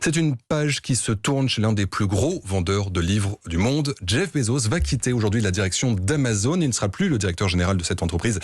C'est une page qui se tourne chez l'un des plus gros vendeurs de livres du monde. Jeff Bezos va quitter aujourd'hui la direction d'Amazon. Il ne sera plus le directeur général de cette entreprise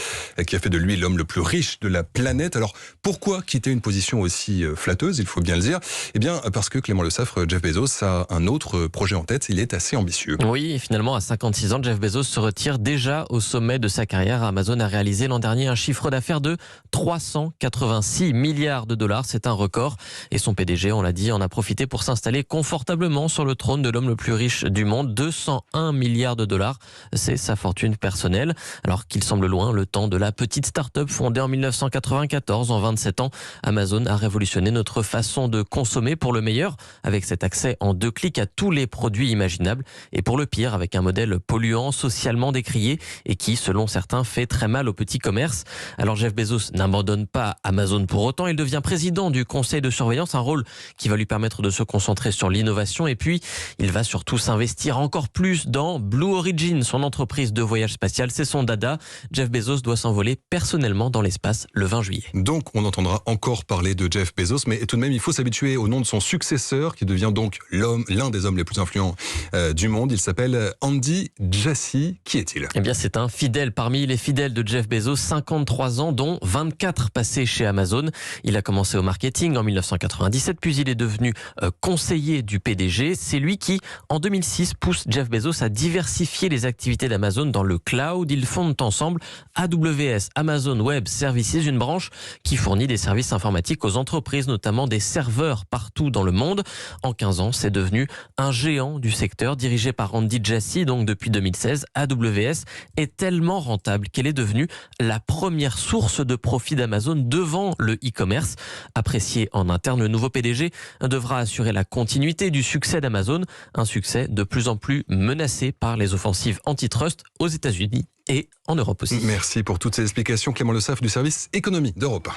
qui a fait de lui l'homme le plus riche de la planète. Alors pourquoi quitter une position aussi flatteuse, il faut bien le dire? Eh bien parce que Clément Le Saffre, Jeff Bezos a un autre projet en tête. Il est assez ambitieux. Oui, et finalement à 56 ans, Jeff Bezos se retire déjà au sommet de sa carrière. Amazon a réalisé l'an dernier un chiffre d'affaires de 386 milliards de dollars. C'est un record. Et son PDG, on l'a dit, en a profité pour s'installer confortablement sur le trône de l'homme le plus riche du monde. 201 milliards de dollars, c'est sa fortune personnelle. Alors qu'il semble loin, le temps de la petite start-up fondée en 1994. En 27 ans, Amazon a révolutionné notre façon de consommer pour le meilleur, avec cet accès en 2 clics à tous les produits imaginables. Et pour le pire, avec un modèle polluant, socialement décrié et qui, selon certains, fait très mal au petit commerce. Alors Jeff Bezos n'abandonne pas Amazon pour autant. Il devient président du conseil de surveillance, un rôle qui va lui permettre de se concentrer sur l'innovation. Et puis, il va surtout s'investir encore plus dans Blue Origin, son entreprise de voyage spatial. C'est son dada. Jeff Bezos doit s'envoler personnellement dans l'espace le 20 juillet. Donc, on entendra encore parler de Jeff Bezos, mais tout de même, il faut s'habituer au nom de son successeur, qui devient donc l'un des hommes les plus influents du monde. Il s'appelle Andy Jassy. Qui est-il? Eh bien, c'est un fidèle parmi les fidèles de Jeff Bezos, 53 ans, dont 24 passés chez Amazon. Il a commencé au marketing en 1997, puis il est devenu conseiller du PDG. C'est lui qui, en 2006, pousse Jeff Bezos à diversifier les activités d'Amazon dans le cloud. Ils fondent ensemble AWS, Amazon Web Services, une branche qui fournit des services informatiques aux entreprises, notamment des serveurs partout dans le monde. En 15 ans, c'est devenu un géant du secteur dirigé par Andy Jassy. Donc depuis 2016, AWS est tellement rentable qu'elle est devenue la première source de profit d'Amazon devant le e-commerce. Apprécié en interne, le nouveau PDG devra assurer la continuité du succès d'Amazon, un succès de plus en plus menacé par les offensives antitrust aux États-Unis et en Europe aussi. Merci pour toutes ces explications, Clément Le Saffre du service économie d'Europe 1.